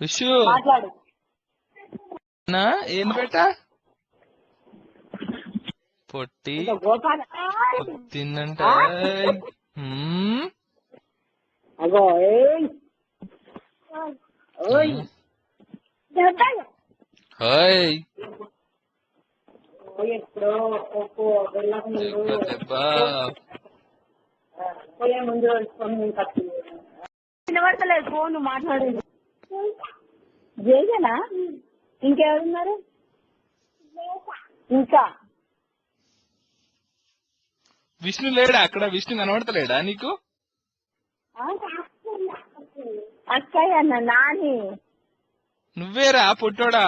విషు మాట్లాడు. ఏం బేట పొట్టి తిన్నంట. అగో ఎప్పుడో పోయే ముందు వినబడతలేదు ఫోన్ మాట్లాడేది. జేజనా? ఇంకెవరున్నారు? ఇంకా విష్ణు లేడా అక్కడ? విష్ణు కనబడతలేడా నీకు? అక్కయ్య అన్న నాని. నువ్వేరా పొట్టోడా?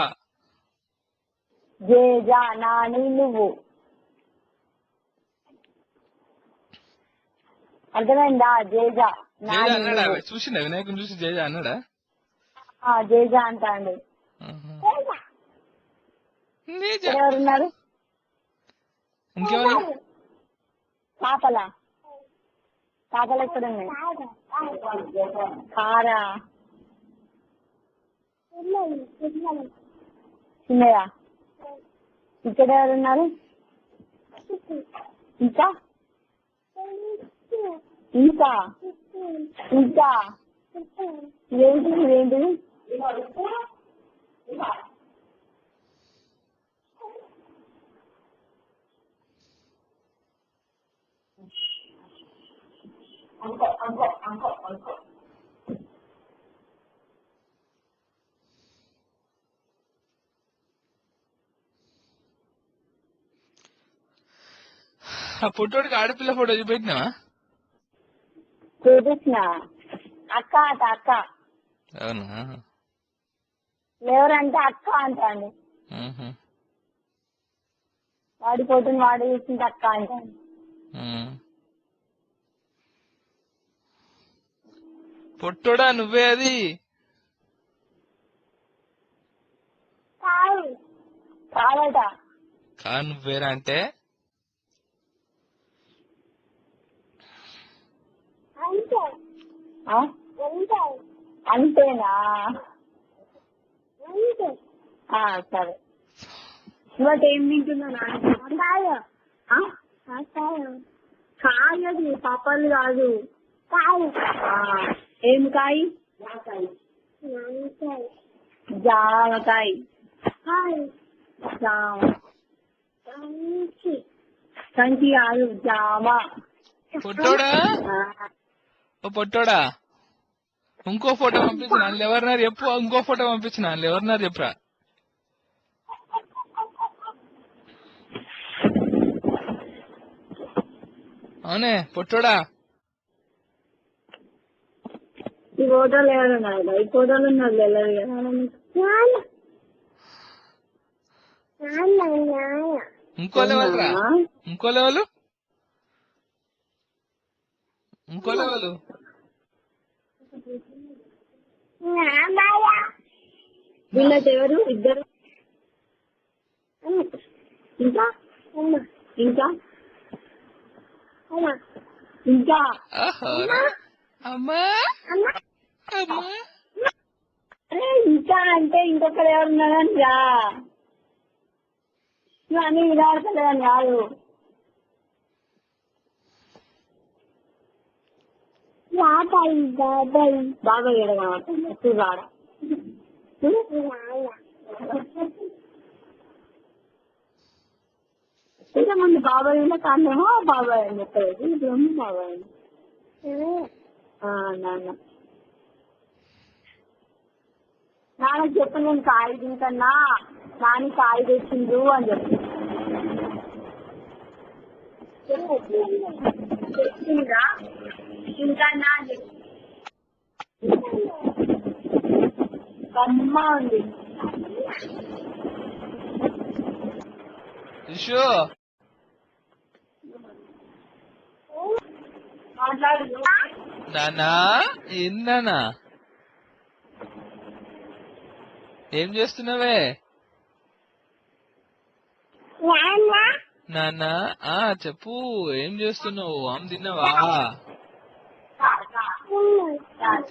జేజా నాని నువ్వు. అర్థమైందా? జేజా అన్నాడా? చూసిండా వినాయకుని చూసి జేజా అన్నాడా? జేజా అంటాండి. ఎవరున్నారు? ఇంకెవరు? పాపల ఎక్కడున్నాయి? కారా చిన్నయా? ఇక్కడ ఎవరున్నారు? ఇంకా ఇంకా ఇంకా ఏంటిది? ఆ పొట్టోడికి ఆడపిల్ల ఫోటో చూపెట్టినావా? చూపించిన. అక్క అట అక్క. అవునా? ఎవరంటే అక్క అంటాండి. వాడి ఫోటోని వాడు చూసింటే అక్క అంటాను. పొట్టోడా నువ్వే అది? కాదట. నువ్వేరా అంటే అంతేనా? సరే. ఇవాళ ఏం తింటున్నా? కాయది పాపాలు కాదు. ఏం కాయ? జామకాయ. కంచి కాదు జామ. పొట్టోడా? ఓ పొట్టోడా, ఇంకో ఫోటో పంపించిన ఎవరినారు చెప్పు. ఇంకో ఫోటో పంపించిన ఎవరినారు చెప్పరా? అవునే పొట్టోడా? ఈ ఫోటోలు ఎవరున్నారు? ఈ ఫోటోలు ఉన్నారు వెళ్ళదు కదా. ఇంకో లెవెల్ రా. ఇంకో లెవెల్ వీళ్ళకి ఎవరు? ఇద్దరు. ఇంకా ఇంకా ఇంకా అమ్మా ఇంకా అంటే ఇంకొకరు ఎవరున్నారని రా. నువ్వు అన్ని వినాడతలేదని కాదు. బాబాయ్ ఎడగబడుతుంది రాడ. ఇంతమంది బాబాయ్ ఉన్న కారణమో బాబాయ్ అని చెప్పలేదు. ఇప్పుడేమో బాబాయ్ అని. నాన్నకి చెప్పు నేను కాయ తింటన్నా, నాని కాయ తెచ్చిండు అని చెప్పి. తెచ్చిందా తింటన్నా అని చెప్పి. అమ్మ ఉంది. మాట్లాడు. నానా ఏందన్నా? ఏం చేస్తున్నావే నాన్నా? చెప్పు, ఏం చేస్తున్నావు? ఆమె తిన్నావా?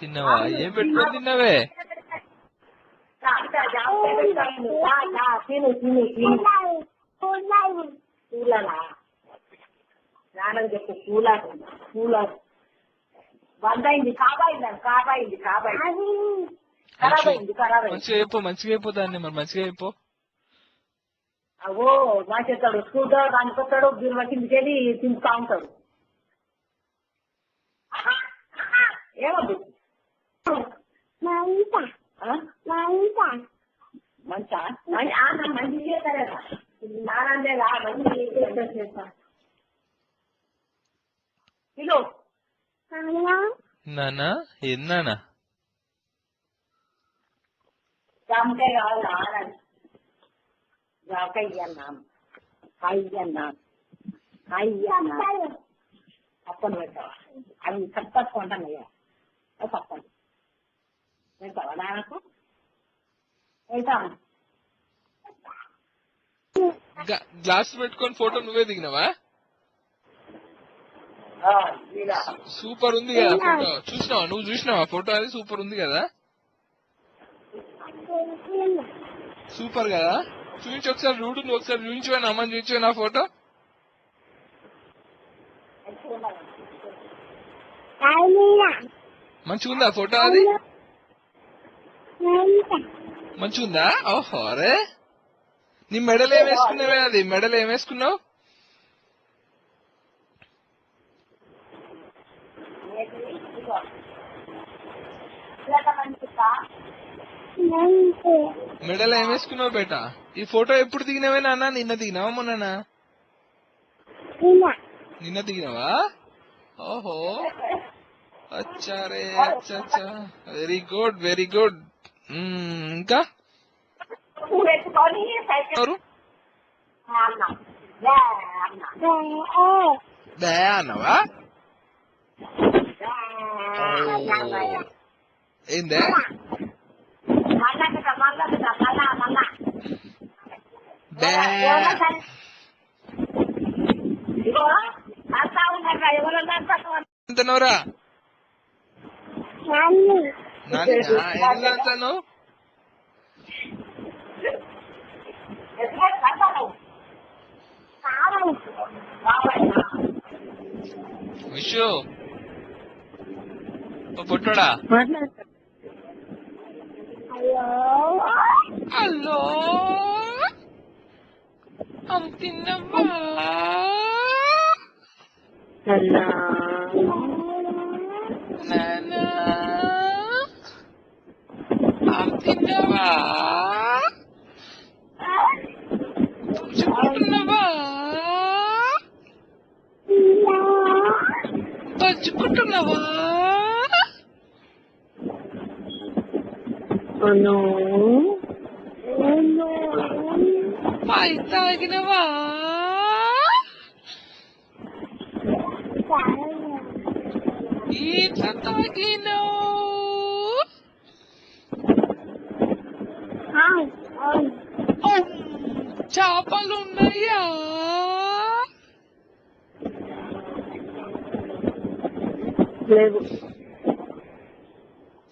తిన్నావా? ఏం పెట్టుకొని తిన్నావే? తిను తిను తిను కూలనా నాన్నకు చెప్పు కూలర్ కూలర్ బంద్ అయింది కాబోయింది కాబోయింది ఖరాబ్ అయింది ఖరాబ్ అయింది. మంచిగా అయిపో, మంచిగా అయిపోతాన్ని మరి, మంచిగా అయిపో. అవో మా చేస్తాడు స్కూల్ అనుకొస్తాడు బీరువా కిందికి వెళ్ళి తింటా ఉంటాడు. ఏమద్దు మంచా మంచి చేస్తారా నానందేగా మంచి చేస్తా ఇల్లు నానా ఏందానా? జామకాయ కావాలి ఆనండి జామకాయ ఇయ్యన్నా కాయ ఇయ్యన్నా కాయ ఇయ్యన్నా పక్కన పెట్టావా అవి తప్పకు ఉంటాను అయ్యా పక్కన పెడతావా నాన్నకు వెళ్తాను. గ్లాస్ పెట్టుకొని ఫోటో నువ్వే దిగినావా? సూపర్ ఉంది కదా ఫోటో. చూసినావా? నువ్వు చూసినావా ఫోటో? అది సూపర్ ఉంది కదా, సూపర్ కదా. చూపించి ఒకసారి చూడు, నువ్వు ఒకసారి చూపించు, అమ్మని చూపించు నా ఫోటో. మంచిగుందా ఫోటో? అది మంచిగుందా? ఓహో అరే, నీ మెడలు ఏం వేసుకున్నావే? అది మెడలు ఏం వేసుకున్నావు? మెడలు ఏం వేసుకున్నావు బేటా? ఈ ఫోటో ఎప్పుడు దిగినావే నాన్న? నిన్న దిగినావా మొన్న? నిన్న దిగినావా? ఓహో అచ్చా రే, అచ్చా, వెరీ గుడ్ వెరీ గుడ్. ఇంకా ఎవరు బే అన్నావా? ఏందే? ఎంతనవరా నాన్న? అంటాను విషు పొట్టోడా. హలో అమ్ తిన్నవా? నానా అమ్ తిన్నవా? పుచ్చుకుంటున్నావా? బజ్జుకుంటున్నావా? పాయి తాగినవా? ఈత తాగినవు? చేపలున్నాయా? లేవు.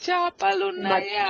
చేపలున్నాయా?